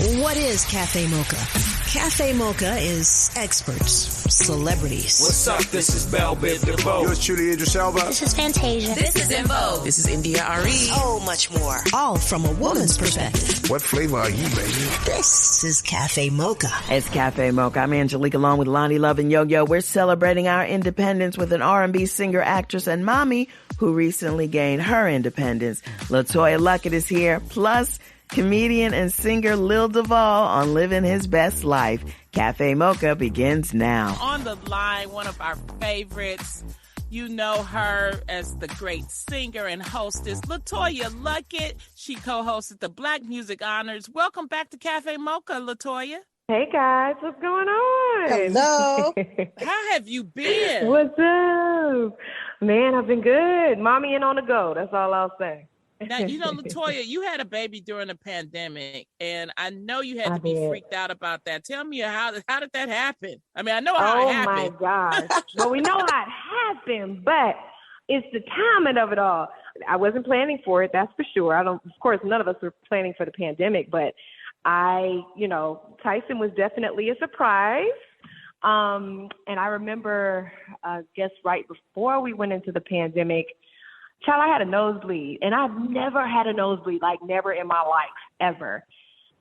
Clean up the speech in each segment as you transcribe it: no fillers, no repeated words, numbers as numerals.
What is Cafe Mocha? Cafe Mocha is experts, celebrities. What's up? This is Belle Biv DeVoe. Yours truly, Idris Elba. This is Fantasia. This is Invo. This is India Ari. So much more. All from a woman's perspective. What flavor are you, baby? This is Cafe Mocha. It's Cafe Mocha. I'm Angelique along with Lonnie Love and Yo-Yo. We're celebrating our independence with an R&B singer, actress, and mommy who recently gained her independence. LeToya Luckett is here. Plus, comedian and singer Lil Duval on living his best life. Cafe Mocha begins now. On the line, one of our favorites. You know her as the great singer and hostess, LeToya Luckett. She co-hosted the Black Music Honors. Welcome back to Cafe Mocha, LeToya. Hey guys, what's going on? Hello. How have you been? What's up? Man, I've been good. Mommy and on the go. That's all I'll say. Now, you know, LeToya, you had a baby during the pandemic, and I know you had to be freaked out about that. Tell me, how did that happen? I mean, I know how it happened. Oh, my gosh. Well, we know how it happened, but it's the timing of it all. I wasn't planning for it, that's for sure. Of course, none of us were planning for the pandemic, but Tyson was definitely a surprise. And I remember, right before we went into the pandemic, child, I had a nosebleed, and I've never had a nosebleed, like never in my life, ever.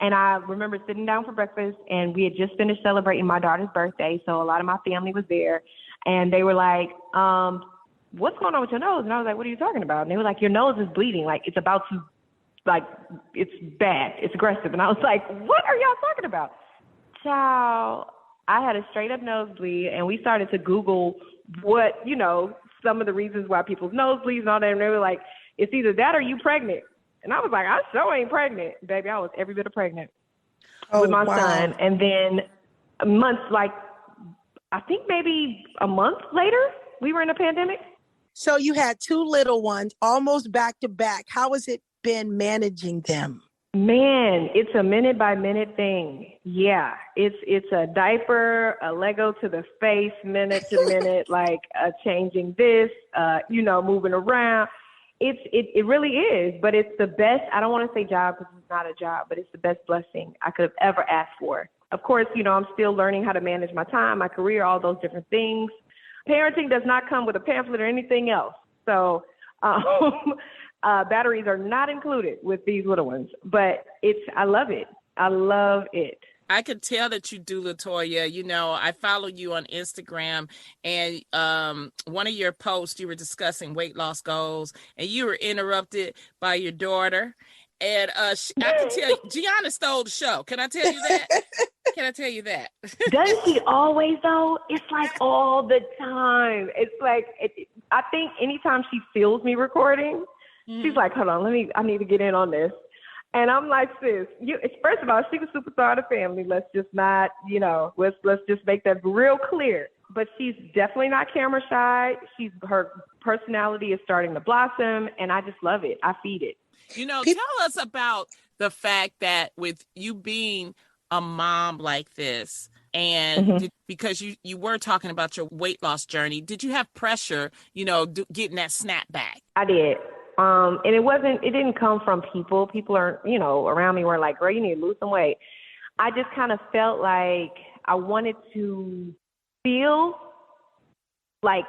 And I remember sitting down for breakfast, and we had just finished celebrating my daughter's birthday, so a lot of my family was there, and they were like, what's going on with your nose? And I was like, what are you talking about? And they were like, your nose is bleeding, like it's about to, like, it's bad, it's aggressive. And I was like, what are y'all talking about? Child, I had a straight-up nosebleed, and we started to Google what, some of the reasons why people's nose bleeds and all that, and they were like, it's either that or you pregnant. And I was like, I sure ain't pregnant. Baby, I was every bit of pregnant with my son. And then months, I think maybe a month later, we were in a pandemic. So you had two little ones almost back to back. How has it been managing them? Man, it's a minute by minute thing. Yeah, it's a diaper, a Lego to the face, minute to minute, like changing this, moving around. It really is, but it's the best. I don't want to say job because it's not a job, but it's the best blessing I could have ever asked for. Of course, I'm still learning how to manage my time, my career, all those different things. Parenting does not come with a pamphlet or anything else. So, batteries are not included with these little ones, but I love it. I love it. I could tell that you do, LeToya. I follow you on Instagram, and one of your posts, you were discussing weight loss goals, and you were interrupted by your daughter. And I can tell you, Gianna stole the show. Can I tell you that? Can I tell you that? Doesn't she always, though? It's like all the time. It's like, I think anytime she feels me recording, she's like, hold on, I need to get in on this. And I'm like, sis, first of all, she's a superstar of the family. Let's just not, let's just make that real clear. But she's definitely not camera shy. Her personality is starting to blossom, and I just love it. I feed it. Tell us about the fact that with you being a mom like this, and because you were talking about your weight loss journey, did you have pressure, getting that snap back? I did. And it didn't come from people. People are, around me were like, girl, you need to lose some weight. I just kind of felt like I wanted to feel like,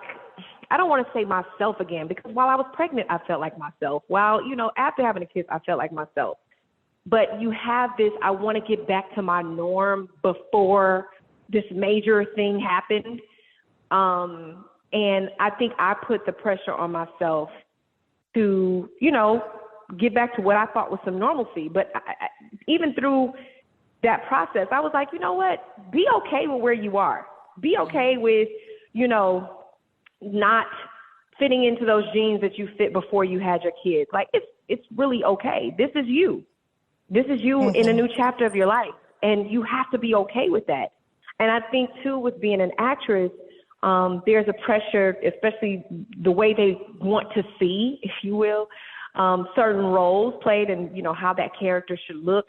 I don't want to say myself again, because while I was pregnant, I felt like myself. While, after having a kid, I felt like myself. But you have this, I want to get back to my norm before this major thing happened. And I think I put the pressure on myself to, get back to what I thought was some normalcy. But even through that process, I was like, you know what? Be okay with where you are. Be okay with, not fitting into those jeans that you fit before you had your kids. Like, it's really okay. This is you. This is you in a new chapter of your life. And you have to be okay with that. And I think, too, with being an actress, there's a pressure, especially the way they want to see, if you will, certain roles played and, how that character should look.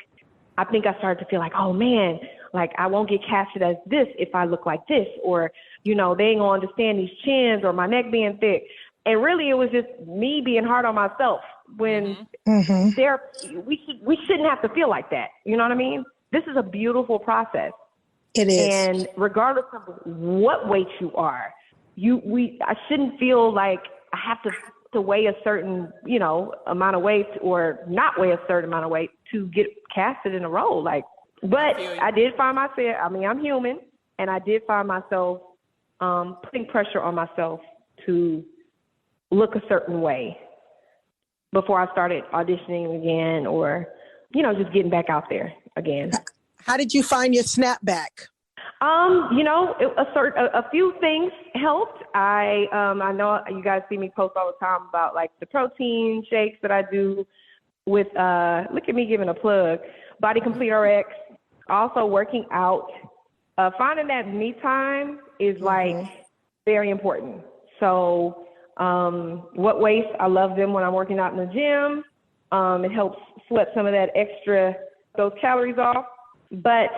I think I started to feel like, oh, man, like I won't get casted as this if I look like this, or, they ain't going to understand these chins or my neck being thick. And really it was just me being hard on myself when we shouldn't have to feel like that. You know what I mean? this is a beautiful process. It is. And regardless of what weight you are, I shouldn't feel like I have to weigh a certain, amount of weight or not weigh a certain amount of weight to get casted in a role. But I did find myself, I'm human, and I did find myself putting pressure on myself to look a certain way before I started auditioning again or, just getting back out there again. How did you find your snapback? A few things helped. I know you guys see me post all the time about the protein shakes that I do with, look at me giving a plug, Body Complete RX, also working out. Finding that me time is very important. So, what waist, I love them when I'm working out in the gym. It helps sweat some of that those calories off. But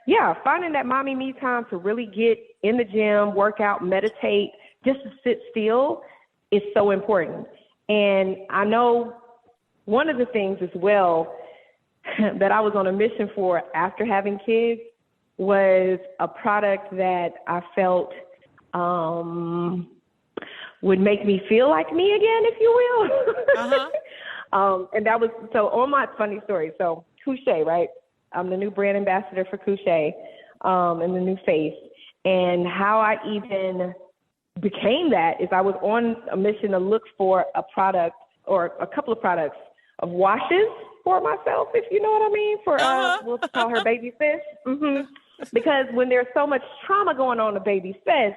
yeah, finding that mommy me time to really get in the gym, work out, meditate, just to sit still is so important. And I know one of the things as well that I was on a mission for after having kids was a product that I felt would make me feel like me again, if you will. Uh-huh. And that was, so on my funny story, so Couché, right? I'm the new brand ambassador for Couché, and the new face. And how I even became that is I was on a mission to look for a product or a couple of products of washes for myself, if you know what I mean, for, we'll call her baby sis. Mm-hmm. Because when there's so much trauma going on in baby sis,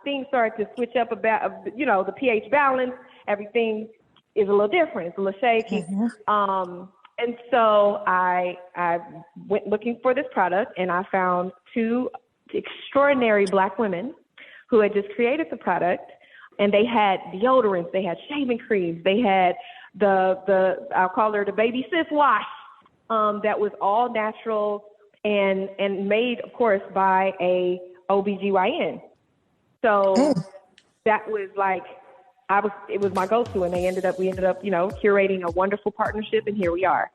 things start to switch up about, the pH balance, everything is a little different. It's a little shaky. Mm-hmm. And so I went looking for this product, and I found two extraordinary Black women who had just created the product, and they had deodorants, they had shaving creams, they had I'll call her the baby sis wash, that was all natural and made, of course, by a OBGYN. So that was it was my go-to, and we ended up, curating a wonderful partnership, and here we are.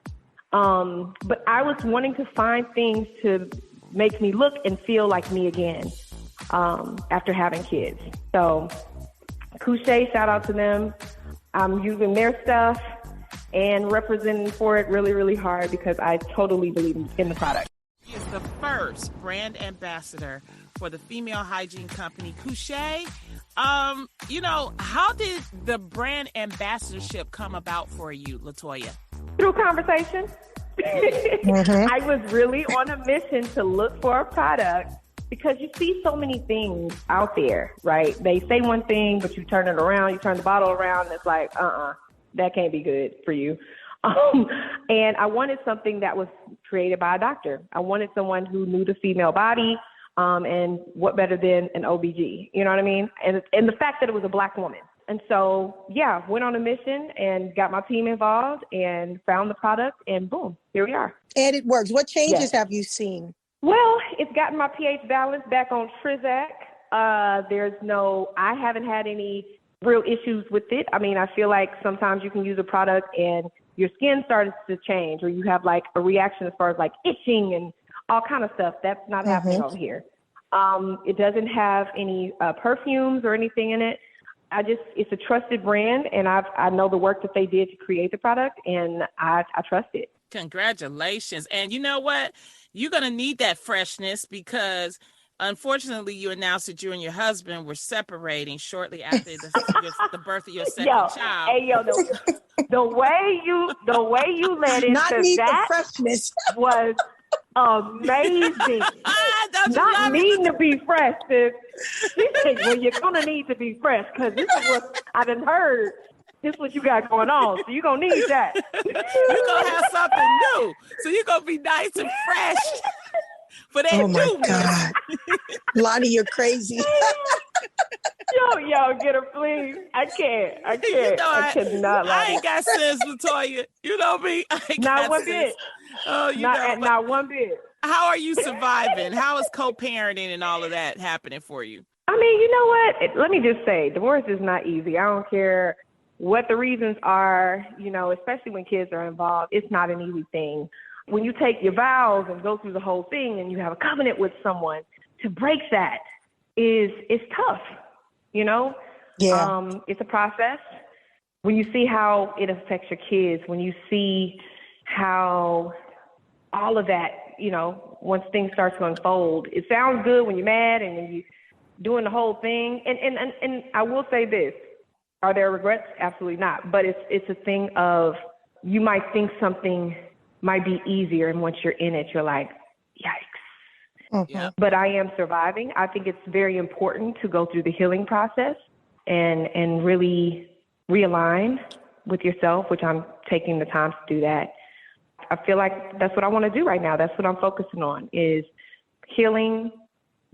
But I was wanting to find things to make me look and feel like me again, after having kids. So Couché, shout out to them. I'm using their stuff and representing for it really, really hard because I totally believe in the product. She is the first brand ambassador for the female hygiene company Couché. How did the brand ambassadorship come about for you, LeToya? Through conversation. I was really on a mission to look for a product because you see so many things out there, right? They say one thing, but you turn it around, you turn the bottle around, and it's like, that can't be good for you. And I wanted something that was created by a doctor. I wanted someone who knew the female body, and what better than an OBG, you know what I mean? And the fact that it was a Black woman. And so, went on a mission and got my team involved and found the product, and boom, here we are. And it works. What changes have you seen? Well, it's gotten my pH balance back on Trizac. I haven't had any real issues with it. I mean, I feel like sometimes you can use a product and your skin starts to change, or you have a reaction as far as itching and all kind of stuff. That's not happening over here. It doesn't have any perfumes or anything in it. It's a trusted brand, and I know the work that they did to create the product, and I trust it. Congratulations. And you know what? You're going to need that freshness because unfortunately you announced that you and your husband were separating shortly after the birth of your second child. Hey, the way you let it, not need that the freshness was amazing. Not needing to be fresh, sis. Well, you're going to need to be fresh because this is what I done heard. This is what you got going on, so you're going to need that. You're going to have something new, so you're going to be nice and fresh for that new God. Lonnie, you're crazy. Yo, get her, please. I can't. I cannot. I ain't got sense, LeToya. You know me. I ain't not got one sense. bit. Oh, not one bit. How are you surviving? How is co-parenting and all of that happening for you? I mean, you know what? Let me just say, divorce is not easy. I don't care what the reasons are, especially when kids are involved. It's not an easy thing. when you take your vows and go through the whole thing and you have a covenant with someone, to break that is tough, you know? Yeah. It's a process. When you see how it affects your kids, when you see how all of that, you know, once things start to unfold, it sounds good when you're mad and when you're doing the whole thing. And I will say this, are there regrets? Absolutely not. But it's a thing of, you might think something might be easier, and once you're in it, you're like, yikes. Mhm. Yeah. But I am surviving. I think it's very important to go through the healing process and really realign with yourself, which I'm taking the time to do that. I feel like that's what I want to do right now. That's what I'm focusing on, is healing,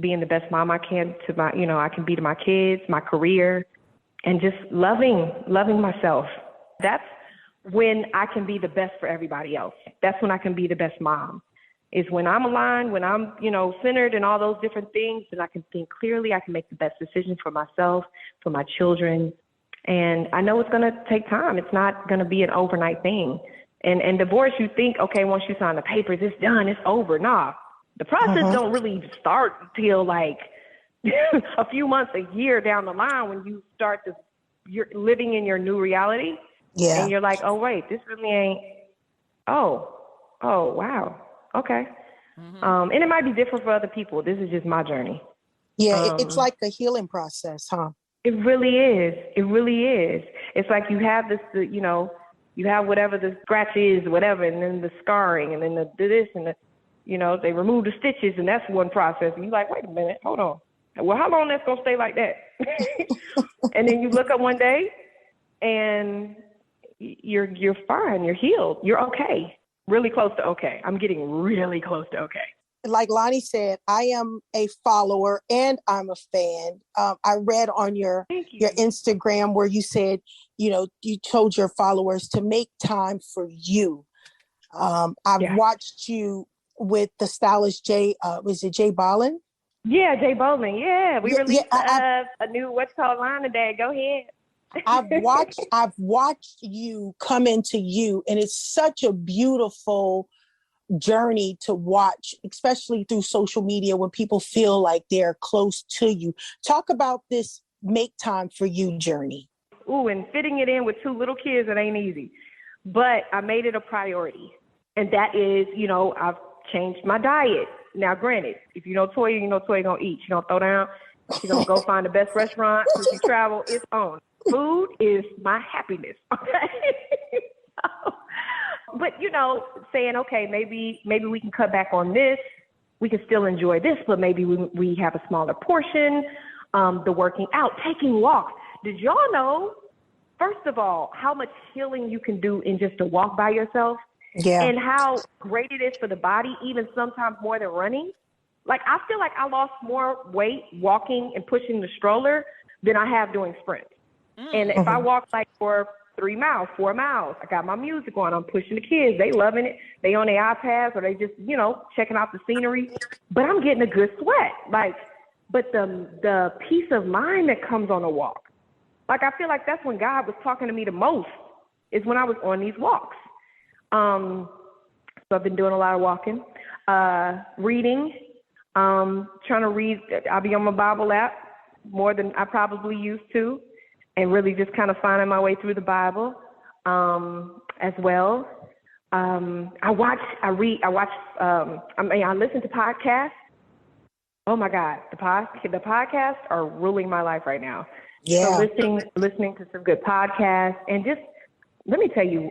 being the best mom I can to my, you know, I can be to my kids, my career, and just loving myself. That's when I can be the best for everybody else. That's when I can be the best mom, is when I'm aligned, when I'm, you know, centered and all those different things, and I can think clearly, I can make the best decisions for myself, for my children. And I know it's going to take time. It's not going to be an overnight thing. And divorce, you think, okay, once you sign the papers, it's done, it's over. Nah, the process don't really start until like a few months, a year down the line, when you start to, you're living in your new reality. Yeah. And you're like, oh, wait, this really ain't, oh, wow, okay. And it might be different for other people. This is just my journey. Yeah. It's like a healing process, huh? It really is. It really is. It's like you have this, you know, you have whatever the scratch is, whatever, and then the scarring, and then the this, and the, you know, they remove the stitches, and that's one process. And you're like, wait a minute, hold on. Well, how long that's gonna stay like that? And then you look up one day, and you're fine. You're healed. You're okay. Really close to okay. I'm getting really close to okay. Like Lonnie said, I am a follower and I'm a fan. I read on your Instagram where you said, you know, you told your followers to make time for you. I've watched you with the stylist was it Jay Bolin? Yeah, Jay Bolin. Yeah, we released a new what's called line today. Go ahead. I've watched you come into you, and it's such a beautiful journey to watch, especially through social media, when people feel like they're close to you. Talk about this make time for you journey. Ooh, and fitting it in with 2 little kids, it ain't easy. But I made it a priority. And that is, you know, I've changed my diet. Now, granted, if you know Toya, you know Toya gonna eat. She gonna throw down. She gonna go find the best restaurant. When she travel, it's on. Food is my happiness. Okay. But, you know, saying, okay, maybe we can cut back on this. We can still enjoy this, but maybe we have a smaller portion. The working out, taking walks. Did y'all know, first of all, how much healing you can do in just a walk by yourself? Yeah. And how great it is for the body, even sometimes more than running? Like, I feel like I lost more weight walking and pushing the stroller than I have doing sprints. And if I walk like for 3 miles, 4 miles, I got my music on, I'm pushing the kids, they loving it, they on their iPads, or they just, you know, checking out the scenery, but I'm getting a good sweat. Like, but the peace of mind that comes on a walk, like, I feel like that's when God was talking to me the most, is when I was on these walks. So I've been doing a lot of walking, reading, trying to read. I'll be on my Bible app more than I probably used to, and really just kind of finding my way through the Bible, as well. I listen to podcasts. Oh my God, the podcasts are ruling my life right now. Yeah. So listening to some good podcasts, and just, let me tell you,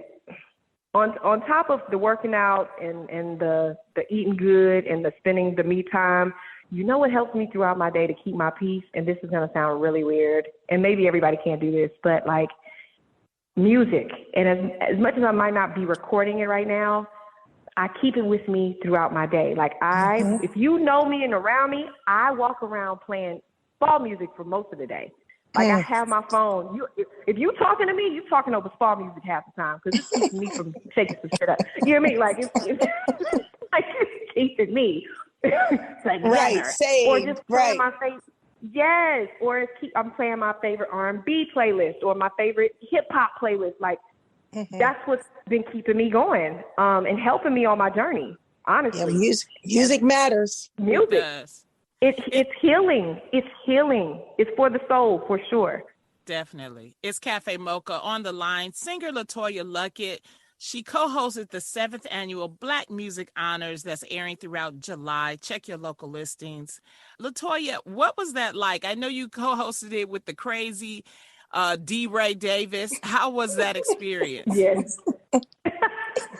on top of the working out and the eating good and the spending the me time, you know what helps me throughout my day to keep my peace? And this is going to sound really weird, and maybe everybody can't do this, but like music. And as much as I might not be recording it right now, I keep it with me throughout my day. Like if you know me and around me, I walk around playing fall music for most of the day. Like I have my phone. If you talking to me, you talking over fall music half the time, because it's keeping me from shaking some shit up. You know what I mean? Like it's like it's keeping me. Like, right, same. Or just playing my favorite. Yes, or I'm playing my favorite R&B playlist or my favorite hip hop playlist. Like That's what's been keeping me going, and helping me on my journey. Honestly, music matters. Music, it does. It's healing. It's healing. It's for the soul, for sure. Definitely. It's Cafe Mocha. On the line, singer LeToya Luckett. She co-hosted the 7th annual Black Music Honors that's airing throughout July. Check your local listings. LeToya, what was that like? I know you co-hosted it with the crazy D. Ray Davis. How was that experience? Yes.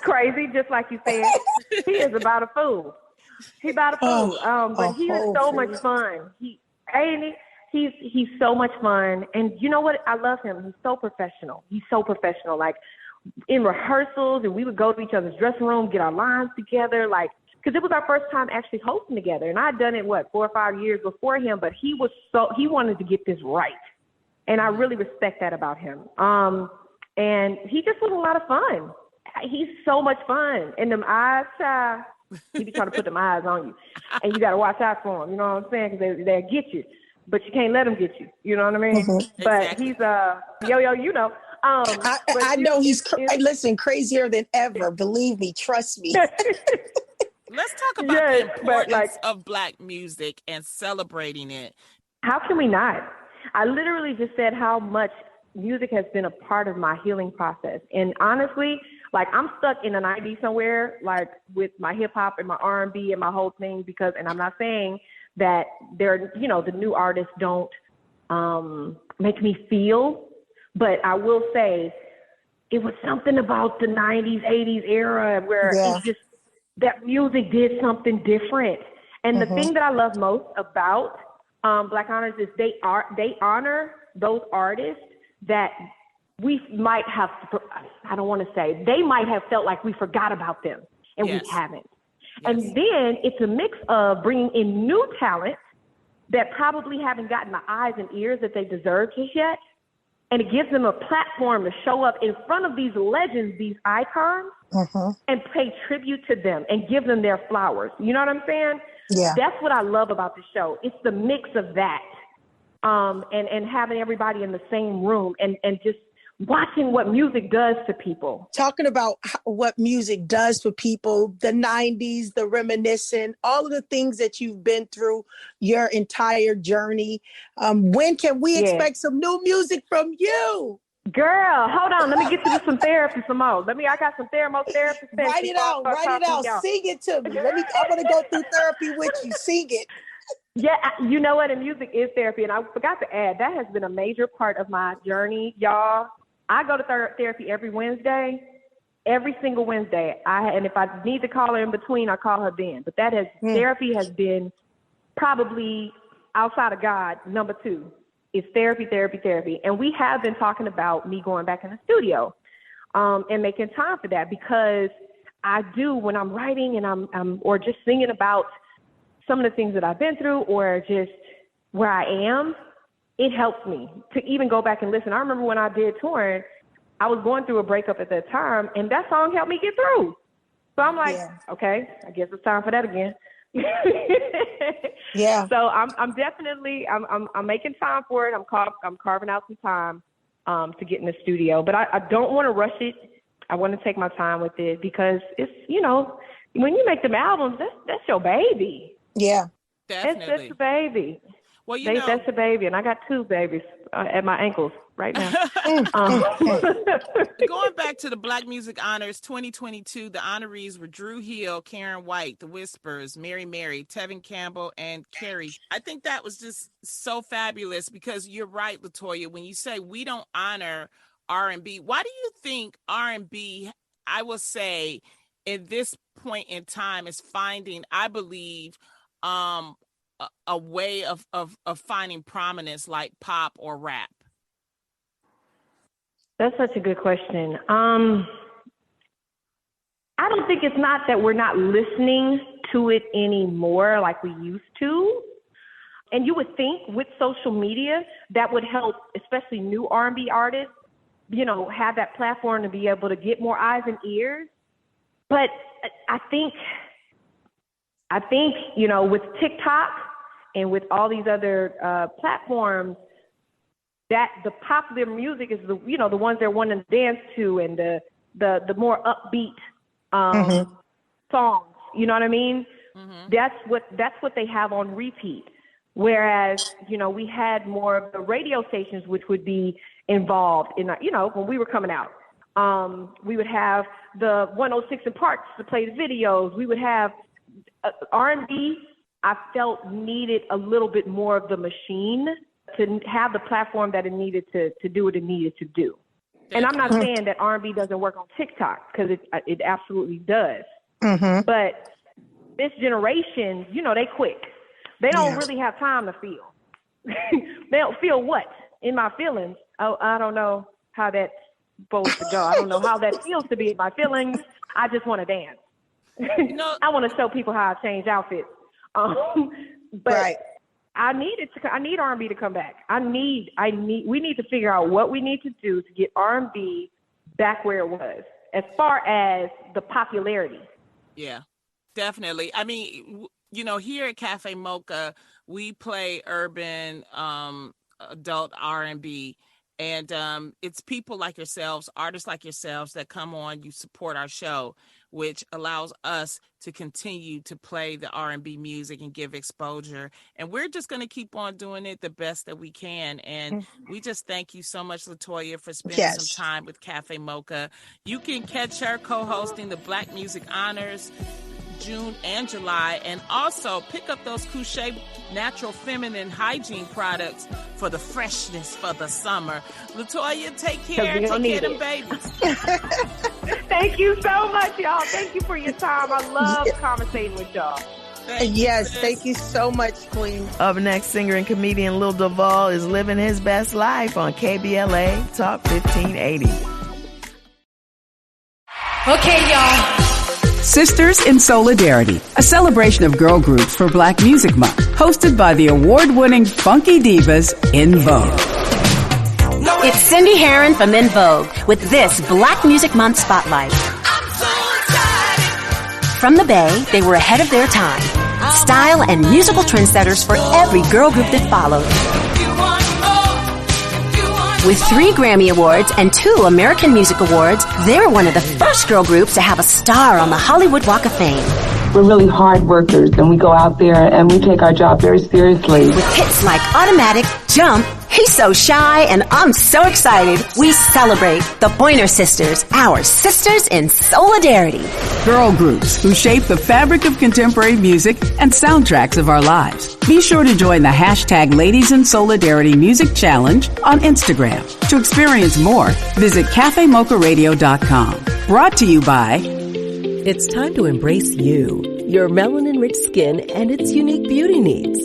Crazy, just like you said. He is about a fool. He's about a fool. But he is so much fun. He's so much fun. And you know what? I love him. He's so professional. Like in rehearsals, and we would go to each other's dressing room, get our lines together, like, because it was our first time actually hosting together. And I'd done it, 4 or 5 years before him, but he wanted to get this right. And I really respect that about him. And he just was a lot of fun. He's so much fun. And them eyes, he be trying to put them eyes on you. And you got to watch out for him, you know what I'm saying? Because they'll get you. But you can't let them get you. You know what I mean? Mm-hmm. But Exactly. he's, yo, you know. I know he's crazier than ever. Believe me, trust me. Let's talk about the importance of Black music and celebrating it. How can we not? I literally just said how much music has been a part of my healing process. And honestly, like, I'm stuck in the 90s somewhere, like with my hip hop and my R&B and my whole thing, and I'm not saying that they're, the new artists don't make me feel, but I will say it was something about the 90s, 80s era where it just, that music did something different. And the thing that I love most about Black Honors is they honor those artists that we might have, I don't want to say, they might have felt like we forgot about them, and we haven't. Yes. And then it's a mix of bringing in new talent that probably haven't gotten the eyes and ears that they deserve just yet. And it gives them a platform to show up in front of these legends, these icons, and pay tribute to them and give them their flowers. You know what I'm saying? Yeah. That's what I love about the show. It's the mix of that, and having everybody in the same room and just watching what music does to people. Talking about what music does for people, the 90s, the reminiscing, all of the things that you've been through your entire journey. When can we expect some new music from you? Girl, hold on. Let me get you to some therapy some more. I got some therapy. Write it out. Sing it to me. I want to go through therapy with you. Sing it. Yeah, you know what? And music is therapy. And I forgot to add, that has been a major part of my journey, y'all. I go to therapy every Wednesday, every single Wednesday. And if I need to call her in between, I call her then. But therapy has been probably, outside of God, number 2. It's therapy. And we have been talking about me going back in the studio and making time for that, because I do, when I'm writing and I'm or just singing about some of the things that I've been through or just where I am, it helps me to even go back and listen. I remember when I did touring, I was going through a breakup at that time, and that song helped me get through. So I'm like, okay, I guess it's time for that again. So I'm definitely making time for it. I'm carving out some time to get in the studio, but I don't want to rush it. I want to take my time with it, because it's, when you make them albums, that's your baby. Yeah, definitely. That's a baby. Well, that's a baby, and I got 2 babies at my ankles right now. Going back to the Black Music Honors 2022, the honorees were Drew Hill, Karen White, The Whispers, Mary, Tevin Campbell, and Carrie. I think that was just so fabulous, because you're right, LeToya, when you say we don't honor R&B. Why do you think R&B, I will say, in this point in time is finding, I believe, a way of finding prominence like pop or rap? That's such a good question. I don't think it's not that we're not listening to it anymore like we used to. And you would think with social media that would help, especially new R&B artists, have that platform to be able to get more eyes and ears. But I think, with TikTok and with all these other platforms, that the popular music is the ones they're wanting to dance to, and the more upbeat songs. You know what I mean? Mm-hmm. That's what they have on repeat. Whereas, we had more of the radio stations, which would be involved in, when we were coming out. We would have the 106 in Parks to play the videos. We would have R&B. I felt needed a little bit more of the machine to have the platform that it needed to do what it needed to do. And I'm not saying that R&B doesn't work on TikTok, because it absolutely does. Mm-hmm. But this generation, they quick. They don't really have time to feel. They don't feel what? In my feelings. Oh, I don't know how that's supposed to go. I don't know how that feels to be in my feelings. I just want to dance. I want to show people how I change outfits. But right. I need R&B to come back. We need to figure out what we need to do to get R&B back where it was, as far as the popularity. Yeah, definitely. I mean, here at Cafe Mocha, we play urban, adult R&B. And it's people like yourselves, artists like yourselves that come on, you support our show, which allows us to continue to play the R&B music and give exposure. And we're just going to keep on doing it the best that we can. And we just thank you so much, LeToya, for spending some time with Cafe Mocha. You can catch her co-hosting the Black Music Honors June and July, and also pick up those Couché natural feminine hygiene products for the freshness for the summer. LeToya, take care of them babies. Thank you so much, y'all. Thank you for your time. I love conversating with y'all. Thank you so much, Queen. Up next, singer and comedian Lil Duval is living his best life on KBLA Talk 1580. Okay, y'all. Sisters in Solidarity, a celebration of girl groups for Black Music Month, hosted by the award-winning funky divas In Vogue. It's Cindy Herron from In Vogue with this Black Music Month Spotlight. I'm so excited. From the Bay, they were ahead of their time. Style and musical trendsetters for every girl group that followed. With 3 Grammy Awards and 2 American Music Awards, they're one of the first girl groups to have a star on the Hollywood Walk of Fame. We're really hard workers, and we go out there and we take our job very seriously. With hits like Automatic, Jump, He's So Shy, and I'm So Excited, we celebrate the Pointer Sisters, our sisters in solidarity. Girl groups who shape the fabric of contemporary music and soundtracks of our lives. Be sure to join the hashtag Ladies in Solidarity Music Challenge on Instagram. To experience more, visit cafemocharadio.com. Brought to you by... It's time to embrace you, your melanin-rich skin, and its unique beauty needs.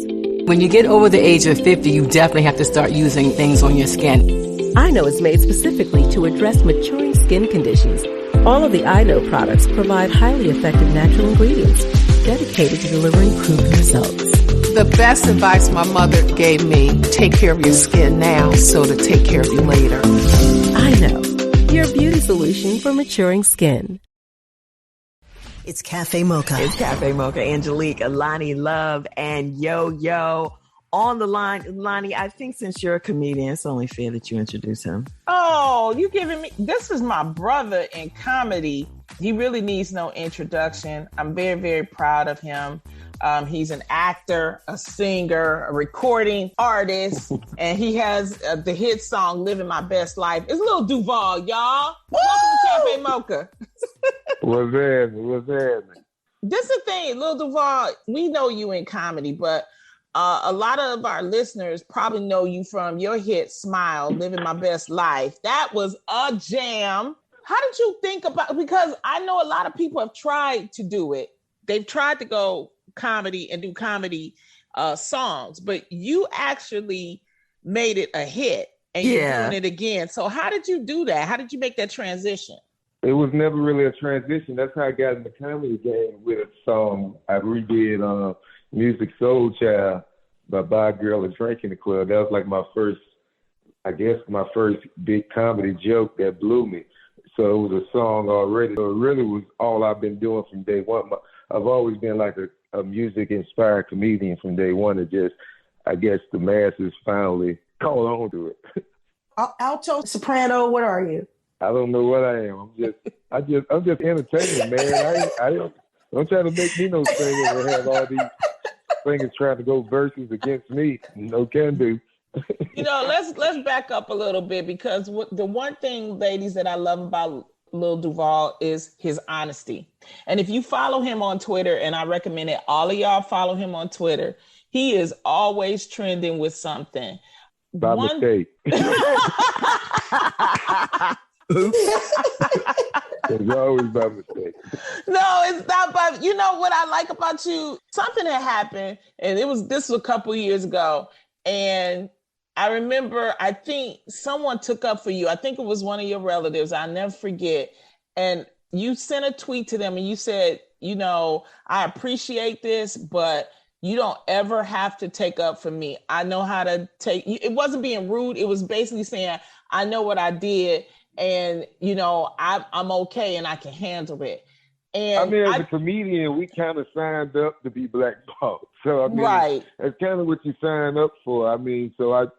When you get over the age of 50, you definitely have to start using things on your skin. iKnow is made specifically to address maturing skin conditions. All of the iKnow products provide highly effective natural ingredients dedicated to delivering proven results. The best advice my mother gave me, take care of your skin now so to take care of you later. iKnow, your beauty solution for maturing skin. It's Cafe Mocha. It's Cafe Mocha. Angelique, Alani Love, and Yo on the line. Lonnie, I think since you're a comedian, it's only fair that you introduce him. Oh, you giving me... This is my brother in comedy. He really needs no introduction. I'm very, very proud of him. He's an actor, a singer, a recording artist, and he has the hit song "Living My Best Life." It's Lil Duval, y'all. Welcome to Cafe Mocha. What's happening? This is the thing, Lil Duval. We know you in comedy, but a lot of our listeners probably know you from your hit "Smile," "Living My Best Life." That was a jam. How did you think about? Because I know a lot of people have tried to do it. They've tried to go comedy and do comedy songs, but you actually made it a hit and you're doing it again. So how did you do that? How did you make that transition? It was never really a transition. That's how I got in the comedy game with a song. I redid Music Soul Child by Buy a Girl a Drink in the Club. That was like my first big comedy joke that blew me. So it was a song already. So it really was all I've been doing from day one. I've always been like a music-inspired comedian from day one. It just, I guess the masses finally caught on to it. Alto, soprano, what are you? I don't know what I am. I'm just entertaining, man. I don't try to make me no singer and have all these singers trying to go verses against me. No can do. Let's back up a little bit, because the one thing, ladies, that I love about Lil Duval is his honesty. And if you follow him on Twitter, and I recommend that all of y'all follow him on Twitter, he is always trending with something. By mistake. It's always by mistake. No, it's not by. You know what I like about you? Something that happened, and this was a couple years ago, and I remember, I think someone took up for you. I think it was one of your relatives. I'll never forget. And you sent a tweet to them and you said, I appreciate this, but you don't ever have to take up for me. I know how to take. It wasn't being rude. It was basically saying, I know what I did, and I'm okay and I can handle it. And as a comedian, we kind of signed up to be blackballed. So right. That's kind of what you sign up for. So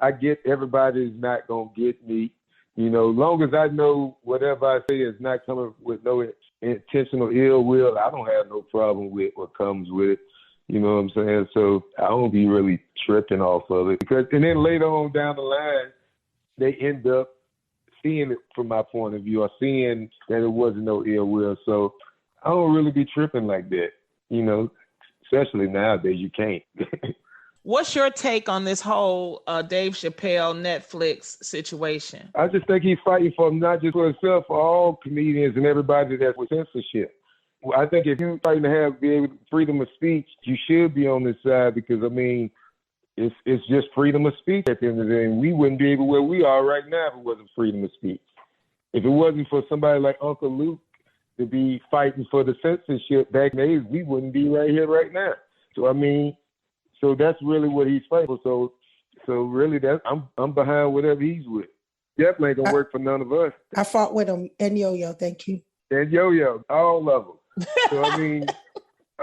I get everybody's not gonna get me. Long as I know whatever I say is not coming with no intentional ill will, I don't have no problem with what comes with it. You know what I'm saying? So I don't be really tripping off of it, and then later on down the line, they end up seeing it from my point of view, or seeing that it wasn't no ill will. So I don't really be tripping like that. Especially nowadays, you can't. What's your take on this whole Dave Chappelle Netflix situation? I just think he's fighting for not just for himself, for all comedians and everybody that's with censorship. I think if you're fighting to be able to freedom of speech, you should be on this side, because it's just freedom of speech at the end of the day. And we wouldn't be able where we are right now if it wasn't freedom of speech. If it wasn't for somebody like Uncle Luke to be fighting for the censorship back in the days, we wouldn't be right here right now. So that's really what he's fighting for. So really, I'm behind whatever he's with. Definitely ain't gonna work for none of us. I fought with him and Yo-Yo. Thank you. And Yo-Yo, all of them. So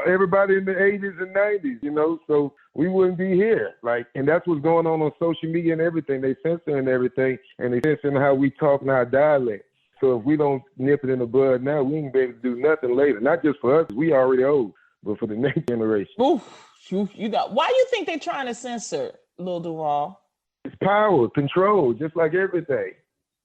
everybody in the 80s and 90s, so we wouldn't be here. And that's what's going on social media and everything. They censoring everything, and they censoring how we talk in our dialect. So if we don't nip it in the bud now, we ain't be able to do nothing later. Not just for us, we already old, but for the next generation. Oof. Why do you think they're trying to censor Lil Duval? It's power, control, just like everything.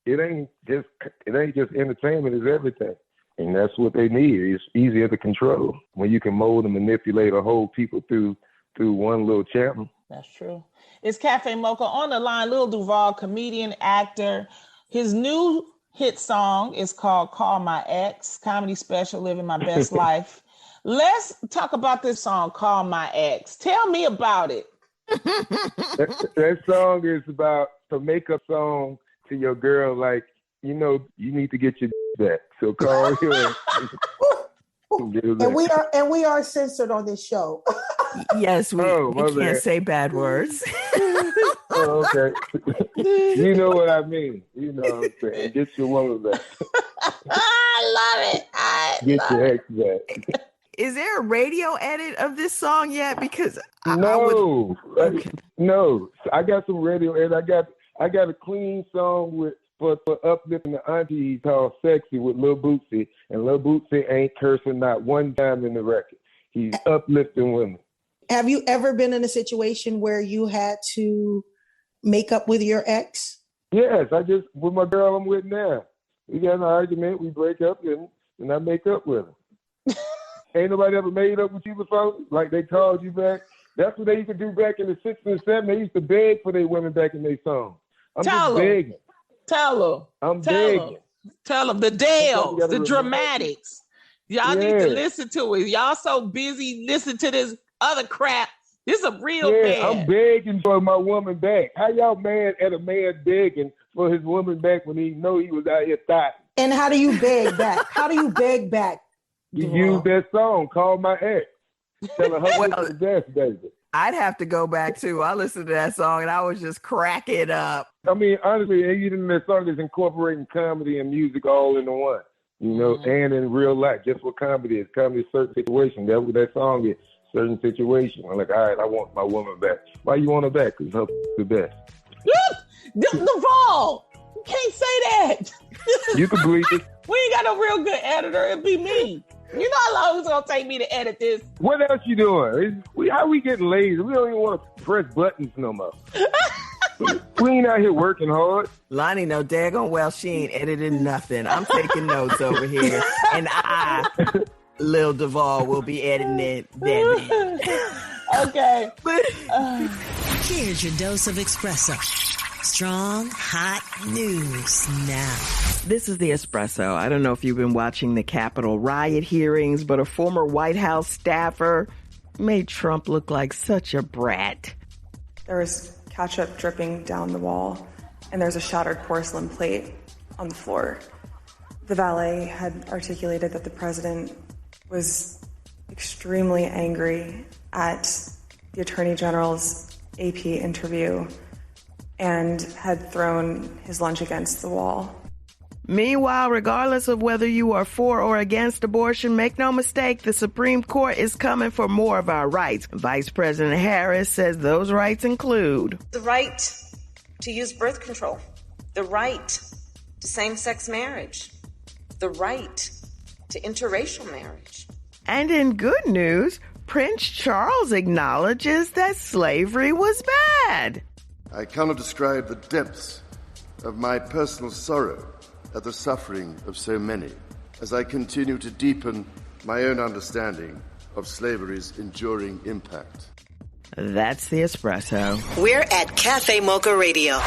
It ain't just entertainment, it's everything. And that's what they need. It's easier to control when you can mold and manipulate or hold people through one little channel. That's true. It's Cafe Mocha on the line. Lil Duval, comedian, actor. His new hit song is called Call My Ex, comedy special, Living My Best Life. Let's talk about this song, Call My Ex. Tell me about it. That song is about a makeup song to your girl, you need to get your back. So call her. And we are censored on this show. Yes, we can't say bad words. Oh, okay. You know what I mean. You know what I'm saying. Get your woman back. I love it. Get your ex back. Is there a radio edit of this song yet? Because no. I got some radio edit. I got a clean song for uplifting the auntie called Sexy with Lil Bootsy, and Lil Bootsy ain't cursing not one time in the record. He's uplifting women. Have you ever been in a situation where you had to make up with your ex? Yes, with my girl I'm with now. We got an argument, we break up, and I make up with her. Ain't nobody ever made up with you before? Like they called you back? That's what they used to do back in the 60s and 70s. They used to beg for their women back in their songs. I'm just begging. Tell them. Tell them the Dales, the Dramatics. Y'all need to listen to it. Y'all so busy listening to this other crap. This is a real band. I'm begging for my woman back. How y'all mad at a man begging for his woman back when he know he was out here thotting? And how do you beg back? How do you beg back? You use that song, Call My Ex. Tell her the best, baby. I'd have to go back too. I listened to that song and I was just cracking up. Honestly, even that song is incorporating comedy and music all into one, and in real life, just what comedy is. Comedy is certain situation. That's what that song is, certain situation. I'm like, all right, I want my woman back. Why you want her back? Because her the best. Duval, you can't say that. You can believe it. We ain't got no real good editor. It'd be me. You know how long it's gonna take me to edit this. What else you doing? How we getting lazy? We don't even want to press buttons no more. We ain't out here working hard. Lonnie, no daggone well, she ain't editing nothing. I'm taking notes over here. And Lil Duval, will be editing it, baby. Okay. Here's your dose of espresso. Strong, hot news now. This is the Espresso. I don't know if you've been watching the Capitol riot hearings, but a former White House staffer made Trump look like such a brat. There was ketchup dripping down the wall, and there's a shattered porcelain plate on the floor. The valet had articulated that the president was extremely angry at the Attorney General's AP interview and had thrown his lunch against the wall. Meanwhile, regardless of whether you are for or against abortion, make no mistake, the Supreme Court is coming for more of our rights. Vice President Harris says those rights include the right to use birth control, the right to same-sex marriage, the right to interracial marriage. And in good news, Prince Charles acknowledges that slavery was bad. I cannot describe the depths of my personal sorrow at the suffering of so many, as I continue to deepen my own understanding of slavery's enduring impact. That's the Espresso. We're at Cafe Mocha Radio.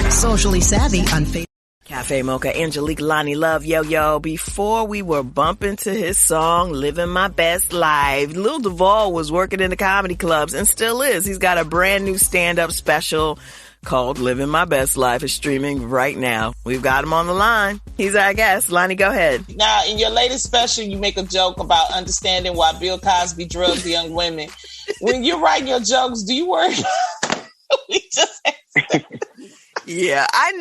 Socially savvy on Facebook. Cafe Mocha, Angelique, Lonnie Love, Yo-Yo. Before we were bumping to his song, Living My Best Life, Lil Duval was working in the comedy clubs and still is. He's got a brand new stand-up special called Living My Best Life. Is streaming right now. We've got him on the line. He's our guest. Lonnie, go ahead. Now, in your latest special, you make a joke about understanding why Bill Cosby drugged young women. When you're writing your jokes, do you worry? Yeah, I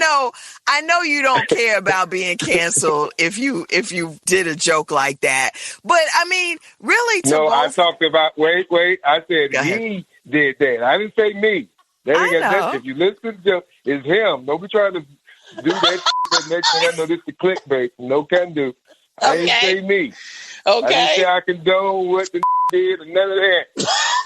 know you don't care about being canceled if you did a joke like that. But I mean, really, I talked about wait. I said he did that. I didn't say me. If you listen to the joke, it's him. Don't be trying to do that. Next thing I know, this is clickbait. No can do. I didn't say me. Okay. I didn't say I condone what the did and none of that.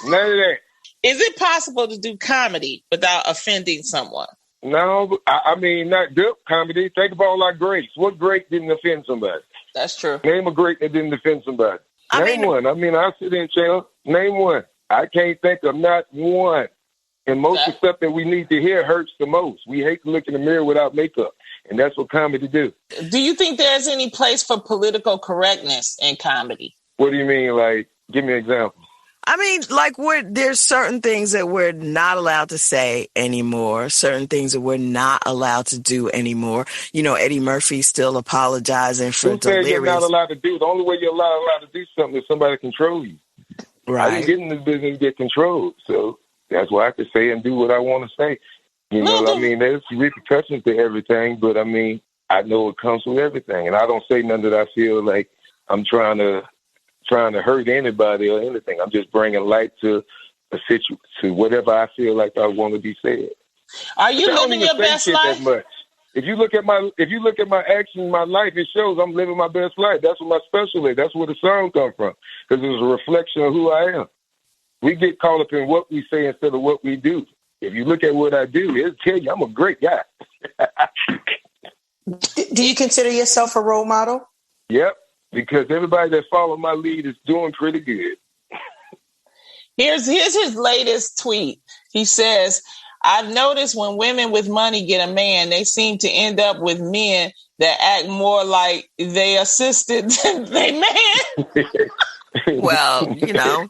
None of that. Is it possible to do comedy without offending someone? No, I mean, not good comedy. Think of all our greats. What great didn't offend somebody? That's true. Name a great that didn't offend somebody. Name one. I mean, I'll sit in jail. Name one. I can't think of not one. And most of the stuff that we need to hear hurts the most. We hate to look in the mirror without makeup. And that's what comedy do. Do you think there's any place for political correctness in comedy? What do you mean? Like, give me an example. I mean, like, there's certain things that we're not allowed to say anymore, certain things that we're not allowed to do anymore. You know, Eddie Murphy's still apologizing for delirious. You're not allowed to do? The only way you're allowed to do something is somebody control you. Right. I didn't get in this business to get controlled, so that's why I can say and do what I want to say. You know what I mean? There's repercussions to everything, but I mean, I know it comes with everything, and I don't say nothing that I feel like I'm trying to hurt anybody or anything. I'm just bringing light to a situation, to whatever I feel like I want to be said. Are you living your best life? That much. If you look at my action, my life, it shows I'm living my best life. That's what my special is. That's where the song comes from, because it's a reflection of who I am. We get caught up in what we say instead of what we do. If you look at what I do, it'll tell you I'm a great guy. Do you consider yourself a role model? Yep. Because everybody that followed my lead is doing pretty good. Here's his latest tweet. He says, I've noticed when women with money get a man, they seem to end up with men that act more like they assisted than they man. Well, you know,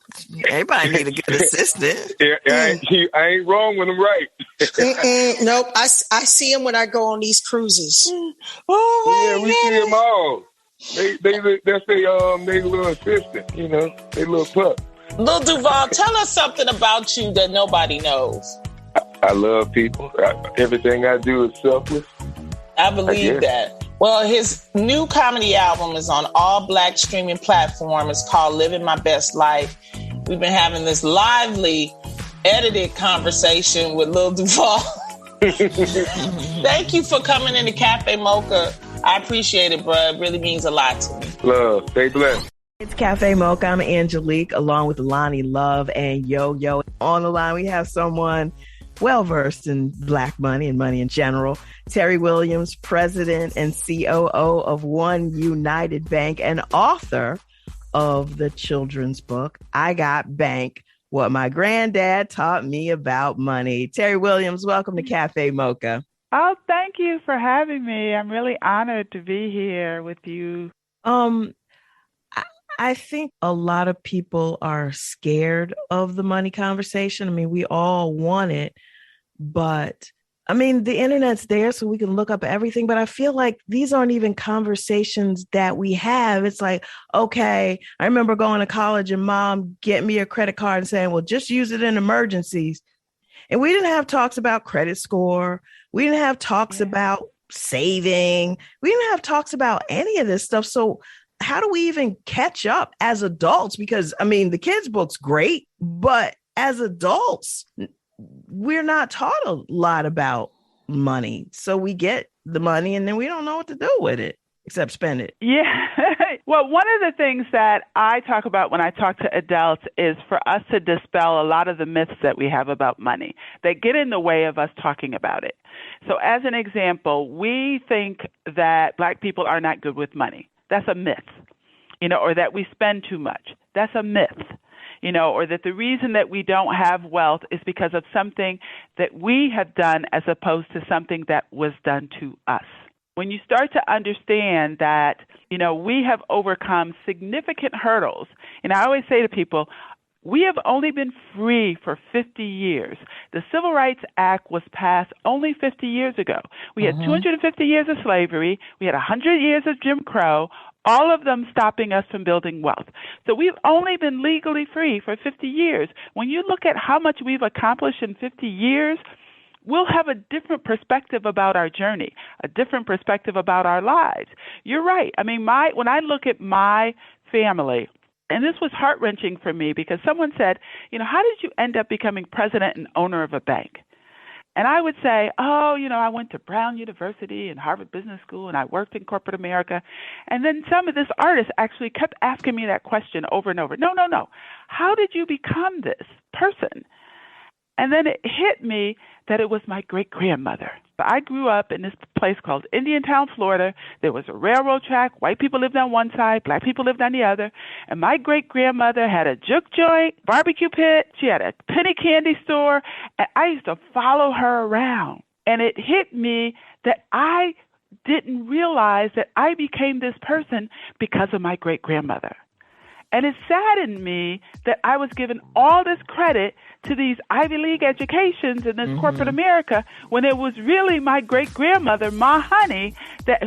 everybody need a good assistant. Yeah, I ain't wrong when I'm right. Nope, I see him when I go on these cruises. Oh, we see them all. That's they little assistant, you know, they little pup. Lil Duval, tell us something about you that nobody knows. I love people. Everything I do is selfless. I believe that. Well, his new comedy album is on all Black streaming platforms. It's called Living My Best Life. We've been having this lively, edited conversation with Lil Duval. Thank you for coming into Cafe Mocha. I appreciate it, bro. It really means a lot to me. Love. Stay blessed. It's Cafe Mocha. I'm Angelique, along with Lonnie Love and Yo-Yo. On the line, we have someone well-versed in Black money and money in general. Terry Williams, president and COO of One United Bank and author of the children's book, I Got Bank, What My Granddad Taught Me About Money. Terry Williams, welcome to Cafe Mocha. Oh, thank you for having me. I'm really honored to be here with you. I think a lot of people are scared of the money conversation. I mean, we all want it, but I mean, the internet's there so we can look up everything, but I feel like these aren't even conversations that we have. It's like, okay, I remember going to college and mom getting me a credit card and saying, well, just use it in emergencies. And we didn't have talks about credit score. We didn't have talks about saving. We didn't have talks about any of this stuff. So how do we even catch up as adults? Because, I mean, the kids' book's great, but as adults, we're not taught a lot about money. So we get the money and then we don't know what to do with it except spend it. Yeah. Well, one of the things that I talk about when I talk to adults is for us to dispel a lot of the myths that we have about money that get in the way of us talking about it. So as an example, we think that Black people are not good with money. That's a myth, or that we spend too much. That's a myth, or that the reason that we don't have wealth is because of something that we have done as opposed to something that was done to us. When you start to understand that, we have overcome significant hurdles, and I always say to people, we have only been free for 50 years. The Civil Rights Act was passed only 50 years ago. We had 250 years of slavery. We had 100 years of Jim Crow, all of them stopping us from building wealth. So we've only been legally free for 50 years. When you look at how much we've accomplished in 50 years, we'll have a different perspective about our journey, a different perspective about our lives. You're right. I mean, when I look at my family, and this was heart-wrenching for me because someone said, how did you end up becoming president and owner of a bank? And I would say, I went to Brown University and Harvard Business School, and I worked in corporate America. And then some of this artist actually kept asking me that question over and over. No. How did you become this person? And then it hit me that it was my great-grandmother. I grew up in this place called Indiantown, Florida. There was a railroad track. White people lived on one side. Black people lived on the other. And my great-grandmother had a juke joint, barbecue pit. She had a penny candy store. And I used to follow her around. And it hit me that I didn't realize that I became this person because of my great-grandmother. And it saddened me that I was given all this credit to these Ivy League educations in this corporate America when it was really my great-grandmother, Ma Honey,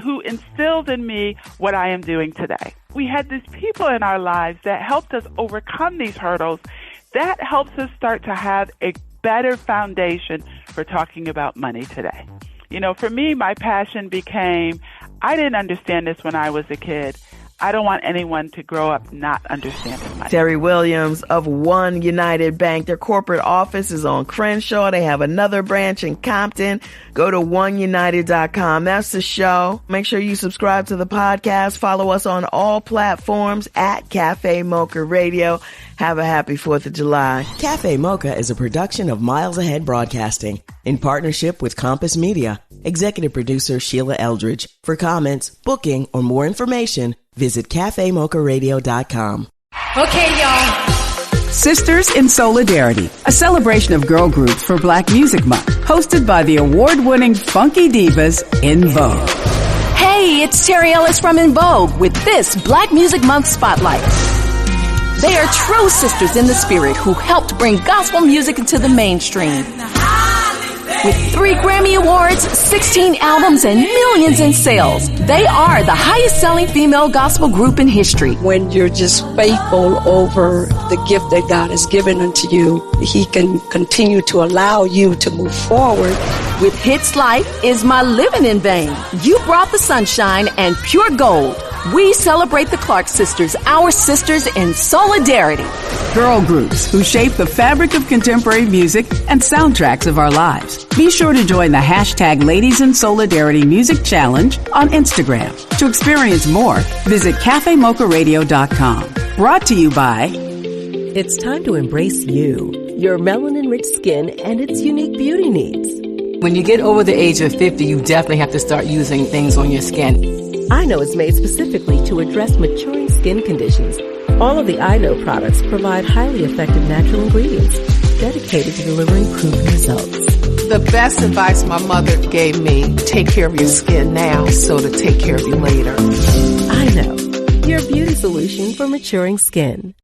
who instilled in me what I am doing today. We had these people in our lives that helped us overcome these hurdles. That helps us start to have a better foundation for talking about money today. For me, my passion became, I didn't understand this when I was a kid. I don't want anyone to grow up not understanding money. Terry Williams of One United Bank. Their corporate office is on Crenshaw. They have another branch in Compton. Go to oneunited.com. That's the show. Make sure you subscribe to the podcast. Follow us on all platforms at Cafe Mocha Radio. Have a happy 4th of July. Cafe Mocha is a production of Miles Ahead Broadcasting in partnership with Compass Media. Executive producer Sheila Eldridge. For comments, booking, or more information, visit cafemocharadio.com. Okay, y'all. Sisters in Solidarity, a celebration of girl groups for Black Music Month, hosted by the award-winning Funky Divas In Vogue. Hey, it's Terry Ellis from In Vogue with this Black Music Month Spotlight. They are true sisters in the spirit who helped bring gospel music into the mainstream. With 3 Grammy Awards, 16 albums, and millions in sales, they are the highest-selling female gospel group in history. When you're just faithful over the gift that God has given unto you, He can continue to allow you to move forward. With hits like Is My Living in Vain, You Brought the Sunshine, and Pure Gold, We celebrate the Clark sisters, our sisters in solidarity. Girl groups who shape the fabric of contemporary music and soundtracks of our lives. Be sure to join the hashtag Ladies in Solidarity Music Challenge on Instagram. To experience more, visit cafemocharadio.com. Brought to you by... It's time to embrace you, your melanin-rich skin, and its unique beauty needs. When you get over the age of 50, you definitely have to start using things on your skin. I-Know is made specifically to address maturing skin conditions. All of the I-Know products provide highly effective natural ingredients dedicated to delivering proven results. The best advice my mother gave me, take care of your skin now so to take care of you later. I-Know, your beauty solution for maturing skin.